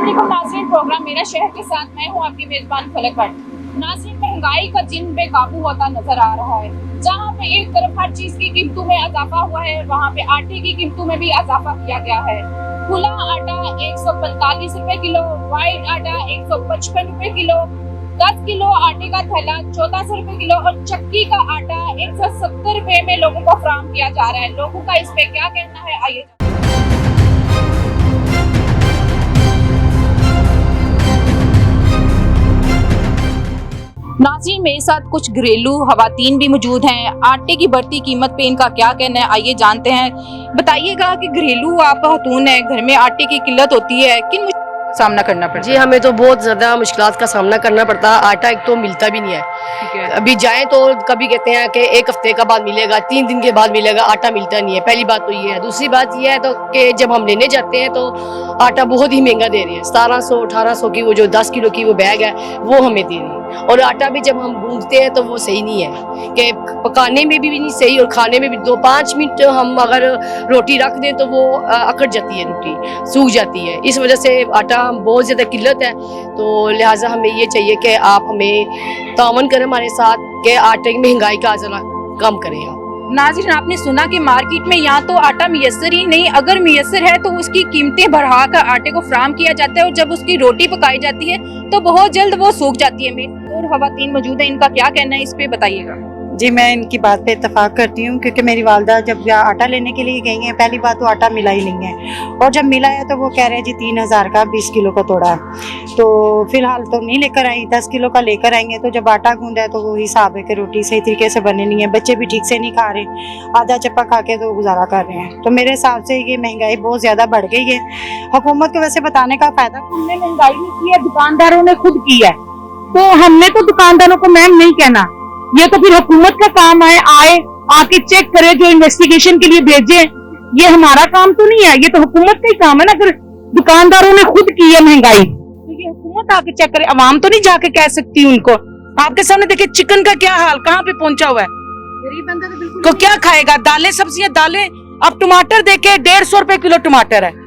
अस्सलामुअलैकुम नाज़रीन, प्रोग्राम मेरा शहर के साथ मैं हूँ आपकी मेजबान फलक भट्ट। नाज़रीन, महंगाई का जिन बेकाबू होता नजर आ रहा है। जहाँ पे एक तरफ हर चीज की कीमतों में इजाफा हुआ है, वहाँ पे आटे की कीमतों में भी इजाफा किया गया है। खुला आटा 145 रुपए किलो, व्हाइट आटा 155 रुपए किलो, 10 किलो आटे का थैला 1400 रुपए किलो और चक्की का आटा 170 रुपए में लोगों को फराहम किया जा रहा है। लोगों का इस पे क्या कहना है, आइए। नाज़रीन, मेरे साथ कुछ घरेलू खवातीन भी मौजूद हैं। आटे की बढ़ती कीमत पे इनका क्या कहना है, आइए जानते हैं। बताइएगा कि घरेलू आप खातून है, घर में आटे की किल्लत होती है, किन सामना करना पड़ता है? जी, हमें तो बहुत ज़्यादा मुश्किलात का सामना करना पड़ता है। आटा एक तो मिलता भी नहीं है। अभी जाएं तो कभी कहते हैं कि एक हफ्ते का बाद मिलेगा, 3 दिन के बाद मिलेगा, आटा मिलता नहीं है। पहली बात तो ये है। दूसरी बात ये है तो कि जब हम लेने जाते हैं तो आटा बहुत ही महंगा दे रहे हैं। 1700-1800 की वो जो 10 किलो की वो बैग है वो हमें दे रही है। और आटा भी जब हम गूंथते हैं तो वो सही नहीं है कि पकाने में भी नहीं सही और खाने में भी 2-5 मिनट हम अगर रोटी रख दें तो वो अकड़ जाती है, रोटी सूख जाती है। इस वजह से आटा बहुत ज़्यादा किल्लत है। तो लिहाजा हमें ये चाहिए कि आप हमें तावन करें हमारे साथ कि आटे की महंगाई का ज़रा कम करें आप। नाज़रीन, आपने सुना कि मार्केट में यहाँ तो आटा मियसर ही नहीं, अगर मियसर है तो उसकी कीमतें बढ़ा कर आटे को फराहम किया जाता है और जब उसकी रोटी पकाई जाती है तो बहुत जल्द वो सूख जाती है। मेरे और खवातीन मौजूद है, इनका क्या कहना है इस पे बताइएगा। जी, मैं इनकी बात पे इत्तेफाक करती हूँ क्योंकि मेरी वालदा जब आटा लेने के लिए गई हैं, पहली बात तो आटा मिला ही नहीं है और जब मिला है तो वो कह रहे हैं जी 3000 का 20 किलो का तोड़ा है। तो फिलहाल तो नहीं लेकर आई, 10 किलो का लेकर आएंगे। तो जब आटा गूंदा है तो वो हिसाब है कि रोटी सही तरीके से बने नहीं है, बच्चे भी ठीक से नहीं खा रहे, आधा चप्पा खा के तो गुजारा कर रहे हैं। तो मेरे हिसाब से ये महंगाई बहुत ज़्यादा बढ़ गई है। हुकूमत को वैसे बताने का फ़ायदा, हमने महंगाई नहीं की है, दुकानदारों ने खुद की है। तो हमने तो दुकानदारों को मैम नहीं कहना, ये तो फिर हुकूमत का काम है, आए आके चेक करे, जो इन्वेस्टिगेशन के लिए भेजे। ये हमारा काम तो नहीं है, ये तो हुकूमत का ही काम है ना। अगर दुकानदारों ने खुद की है महंगाई तो ये हुकूमत आके चेक करे, अवाम तो नहीं जाके कह सकती उनको। आपके सामने देखिए चिकन का क्या हाल, कहाँ पे पहुंचा हुआ है। गरीब बंदा तो बिल्कुल तो क्या खाएगा? दालें सब्जियां, दालें अब टमाटर देखे 150 रुपए किलो टमाटर है।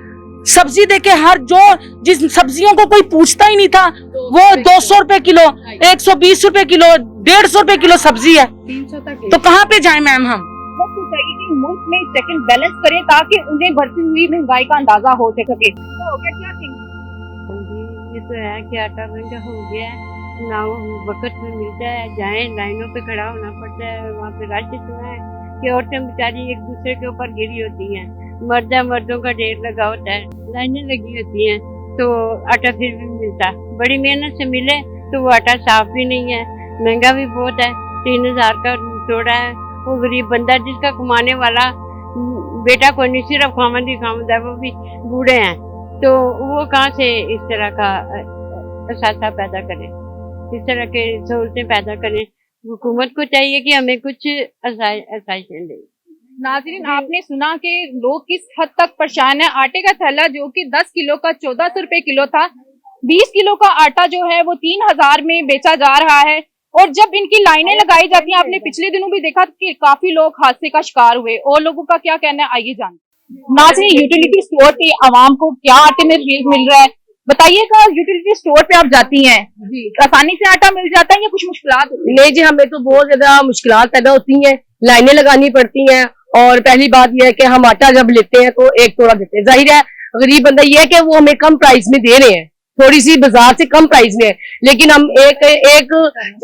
सब्जी देखे हर जो जिस सब्जियों को कोई पूछता ही नहीं था वो 200 रुपए किलो, 120 रुपए किलो, 150 रुपए किलो सब्जी है। 300 तक। तो कहाँ पे जाए मैम हम? तो चाहिए कि मुल्क में चेक एंड बैलेंस करें ताकि उन्हें बढ़ती हुई महंगाई का अंदाजा हो सके। तो हो गया क्या ये तो है कि आटा महंगा हो गया है ना, वक्त में मिलता है, जाए लाइनों पे खड़ा होना पड़ता है। वहाँ पे रश इतना है कि औरतें बेचारी एक दूसरे के ऊपर गिरी होती हैं, मर्दों का ढेर लगा होता है, लाइनें लगी होती हैं, तो आटा फिर भी मिलता। बड़ी मेहनत से मिले तो वो आटा साफ भी नहीं है, महंगा भी बहुत है। 3000 का तोड़ा है। वो गरीब बंदा जिसका कमाने वाला बेटा कोई नहीं, सिर्फ खामद ही खामद है, वो भी बूढ़े हैं, तो वो कहाँ से इस तरह का असासा पैदा करें, इस तरह के सहूलतें पैदा करें। हुकूमत को चाहिए कि हमें कुछ आसाइशें दें। नाज़रीन, आपने सुना कि लोग किस हद तक परेशान है। आटे का थैला जो कि 10 किलो का 1400 रुपए किलो था, 20 किलो का आटा जो है वो 3000 में बेचा जा रहा है। और जब इनकी लाइनें लगाई जाती हैं, आपने पिछले दिनों भी देखा कि काफी लोग हादसे का शिकार हुए। और लोगों का क्या कहना है, आइए जानते। नाज़रीन, यूटिलिटी स्टोर पे आवाम को क्या आटे में रिलीफ मिल रहा है बताइएगा। यूटिलिटी स्टोर पे आप जाती हैं, आसानी से आटा मिल जाता है या कुछ मुश्किलात? नहीं जी, हमें तो बहुत ज्यादा मुश्किलात पैदा होती हैं, लाइनें लगानी पड़ती हैं। और पहली बात यह है कि हम आटा जब लेते हैं तो एक तोड़ा देते हैं। जाहिर है गरीब बंदा ये है कि वो हमें कम प्राइस में दे रहे हैं, थोड़ी सी बाजार से कम प्राइस में है, लेकिन हम एक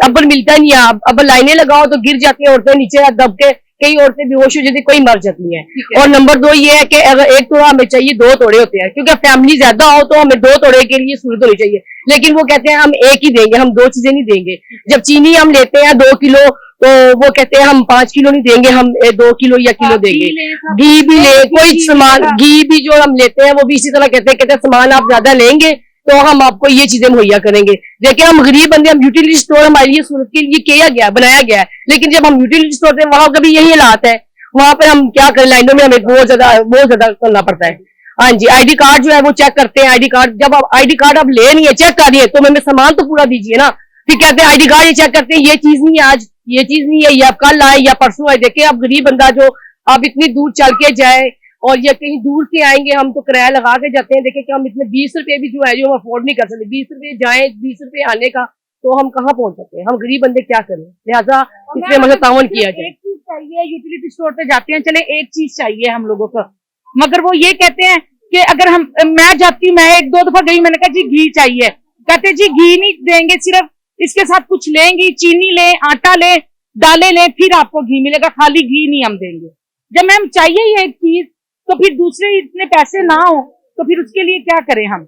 अब मिलता नहीं है। अब लाइनें लगाओ तो गिर जाती है औरतें नीचे दब के, कई औरतें बेहोश हो जाती, कोई मर जाती हैं। और नंबर 2 ये है कि अगर एक तोड़ा हमें चाहिए 2 तोड़े होते हैं, क्योंकि फैमिली ज्यादा हो तो हमें 2 तोड़े के लिए सूरत होनी चाहिए। लेकिन वो कहते हैं हम एक ही देंगे, हम 2 चीजें नहीं देंगे। जब चीनी हम लेते हैं 2 किलो तो वो कहते हैं हम 5 किलो नहीं देंगे, हम 2 किलो या किलो देंगे। घी भी ले, कोई सामान घी भी जो हम लेते हैं वो भी इसी तरह कहते हैं सामान आप ज्यादा लेंगे तो हम आपको ये चीजें मुहैया करेंगे। लेकिन हम गरीब बंदे, हम यूटिलिटी स्टोर हमारे लिए सूरत के लिए किया गया, बनाया गया है, लेकिन जब हम यूटिलिटी स्टोर से वहां का भी यही हालात है, वहां पर हम क्या करें, लाइनों में हमें बहुत ज्यादा करना पड़ता है। हाँ जी, आईडी कार्ड जो है वो चेक करते हैं। आईडी कार्ड जब आप आईडी कार्ड आप ले नहीं है, चेक कर रही है, तो हमें सामान तो पूरा दीजिए ना। फिर कहते हैं आईडी कार्ड ये चेक करते हैं, ये चीज नहीं है आज, ये चीज नहीं है, या कल आए या परसों आए। देखिए अब गरीब बंदा जो आप इतनी दूर चल के जाए और ये कहीं दूर से आएंगे, हम तो किराया लगा के जाते हैं। देखें कि हम इतने 20 रुपए भी जो है जो हम अफोर्ड नहीं कर सकते, 20 रुपए जाए 20 रुपए आने का, तो हम कहाँ पहुंच सकते हैं, हम गरीब बंदे क्या करें। लिहाजा इसलिए मतलब तावन किया जाए। एक चीज चाहिए, यूटिलिटी स्टोर पे जाते हैं, चले एक चीज चाहिए हम लोगों को, मगर वो ये कहते हैं कि अगर मैं जाती हूँ, मैं 1-2 दफा गई, मैंने कहा जी घी चाहिए, कहते जी घी नहीं देंगे, सिर्फ इसके साथ कुछ लेंगी, चीनी ले, आटा ले, दालें ले, फिर आपको घी मिलेगा, खाली घी नहीं हम देंगे। जब मैम चाहिए ये एक चीज, तो फिर दूसरे इतने पैसे ना हो तो फिर उसके लिए क्या करें हम।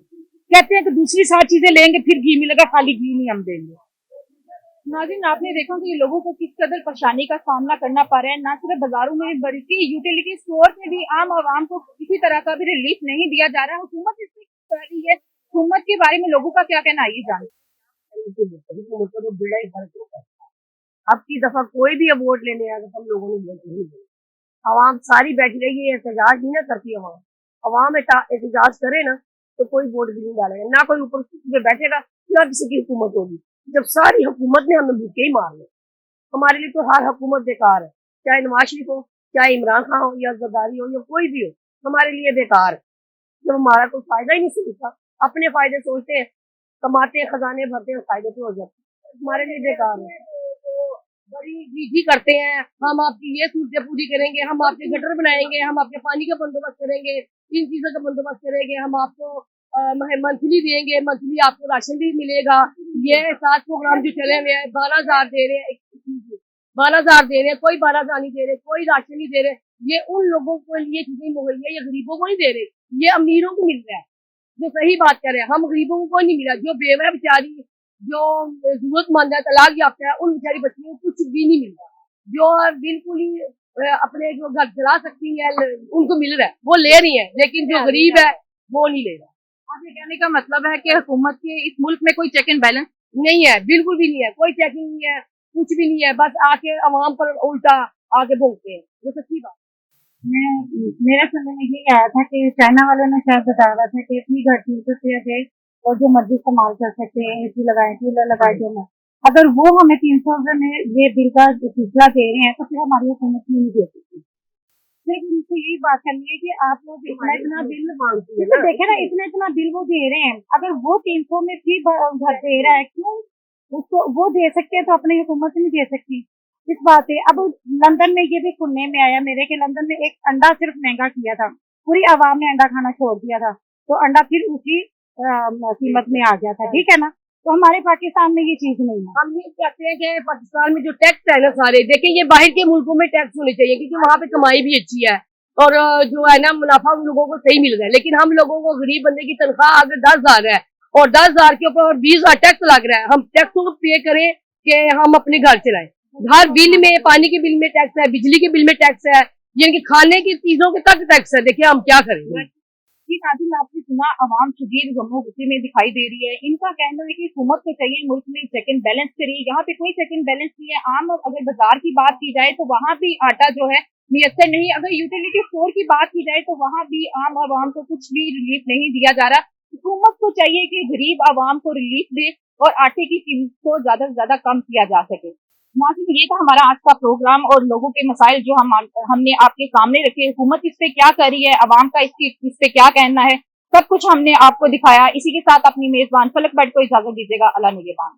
कहते हैं कि दूसरी 7 चीजें लेंगे फिर घी मिलेगा, खाली घी नहीं हम देंगे। नाज़रीन, आपने देखा कि लोगों को किस कदर परेशानी का सामना करना पड़ रहा है, ना सिर्फ बाजारों में बल्कि यूटिलिटी स्टोर में भी आम आवाम को किसी तरह का भी रिलीफ नहीं दिया जा रहा है। हुकूमत इससे क्या कर रही है, हुकूमत के बारे में लोगों का क्या कहना है, ये जान। अब की दफा कोई भी वोट लेने आएगा तो हम लोगों ने वोट नहीं दिया। अवाम सारी बैठी रहेगी, एहतजाज नहीं ना करती। अवाम एहतजाज करे ना तो कोई वोट भी नहीं डालेगा, ना कोई ऊपर पे बैठेगा, ना किसी की हुकूमत होगी। जब सारी हुकूमत ने हमें भूखे ही मार लिया, हमारे लिए तो हर हुकूमत बेकार है, चाहे नवाज शरीफ हो, चाहे इमरान खान हो, या जरदारी हो, या कोई भी हो, हमारे लिए बेकार है। जब हमारा कोई फायदा ही नहीं सोचता, अपने फायदे सोचते हैं, कमाते हैं, खजाने भरते हैं, फायदे तो हो जाते हैं, हमारे लिए बेकार है। बड़ी जीजी करते हैं, हम आपकी ये सूरतें पूरी करेंगे, हम आपके गटर बनाएंगे, हम आपके पानी का बंदोबस्त करेंगे, इन चीजों का बंदोबस्त करेंगे, हम आपको मंथली देंगे, मंथली आपको राशन भी मिलेगा। ये 7 प्रोग्राम जो चले हुए हैं, 12,000 दे रहे हैं, 12,000 दे रहे हैं, कोई 12,000 नहीं दे रहे, कोई राशन नहीं दे रहे। ये उन लोगों को लिए चीजें मुहैया, ये गरीबों को नहीं दे रहे, ये अमीरों को मिल रहा है। जो सही बात कर रहे हैं, हम गरीबों को नहीं मिला। जो बेवा बेचारी, जो जरूरतमंद है, तलाक याफ्ता है, उन बेचारी बच्चियों को कुछ भी नहीं मिल रहा। जो बिल्कुल ही अपने जो घर चला सकती है उनको मिल रहा है, वो ले रही है, लेकिन जो गरीब है वो नहीं ले रहा। आपके कहने का मतलब है कि हुकूमत के इस मुल्क में कोई चेक एंड बैलेंस नहीं है, बिल्कुल भी नहीं है, कोई चेकिंग नहीं है, कुछ भी नहीं है, बस आके अवाम पर उल्टा आके भोगते हैं, जो सच्ची बात। मेरे समझ में ये आया था कि चाइना वालों ने शायद बता रहा था कि अपनी घर 300 रुपया दे और जो मर्जी इस्तेमाल कर सकते हैं, एसी लगाए, कूलर लगाए, जो मैं, अगर वो हमें 300 रुपये में ये बिल का सिलसिला दे रहे हैं तो फिर हमारी हुकूमत नहीं दे सकती। सिर्फ उनसे यही बात करनी है कि आप लोग इतना बिल मांगती है, देखे ना, इतना बिल वो दे रहे हैं, अगर वो 300 में भी घर दे रहा है, क्यों उसको वो दे सकते हैं तो अपनी हुकूमत नहीं दे सकती। इस बात है। अब लंदन में ये भी सुनने में आया मेरे के लंदन में एक अंडा सिर्फ महंगा किया था, पूरी आवाम ने अंडा खाना छोड़ दिया था, तो अंडा फिर उसी कीमत में आ गया था, ठीक है ना। तो हमारे पाकिस्तान में ये चीज नहीं है। हम ये कहते हैं कि पाकिस्तान में जो टैक्स है ना, सारे देखें, ये बाहर के मुल्कों में टैक्स होने चाहिए, क्योंकि वहाँ पे कमाई भी अच्छी है और जो है ना मुनाफा उन लोगों को सही मिल रहा है। लेकिन हम लोगों को, गरीब बंदे की तनख्वाह अगर 10,000 है और 10,000 के ऊपर 20,000 टैक्स लग रहा है, हम टैक्स को पे करें कि हम अपने घर चलाएं। हर बिल में, पानी के बिल में टैक्स है, बिजली के बिल में टैक्स है, यानी खाने की चीजों के तक टैक्स है। देखिए हम क्या करेंगे। जी नाज़रीन, आपने सुना, आवाम शदीद गमो गुस्से में दिखाई दे रही है। इनका कहना है कि हुकूमत को चाहिए मुल्क में चेक एंड बैलेंस करिए। यहाँ पे कोई चेक एंड बैलेंस नहीं है। आम अगर बाजार की बात की जाए तो वहाँ भी आटा जो है मुयस्सर नहीं। अगर यूटिलिटी स्टोर की बात की जाए तो वहाँ भी आम आवाम को कुछ भी रिलीफ नहीं दिया जा रहा। हुकूमत को चाहिए कि गरीब आवाम को रिलीफ दे और आटे की कीमत को ज्यादा से ज्यादा कम किया जा सके। नाज़रीन, ये था हमारा आज का प्रोग्राम और लोगों के मसाइल जो हमने आपके सामने रखे। हुकूमत इस पे क्या कर रही है, आवाम का इस पे क्या कहना है, सब कुछ हमने आपको दिखाया। इसी के साथ अपनी मेजबान फलक भट्ट को इजाजत दीजिएगा। अल्लाह निगहबान।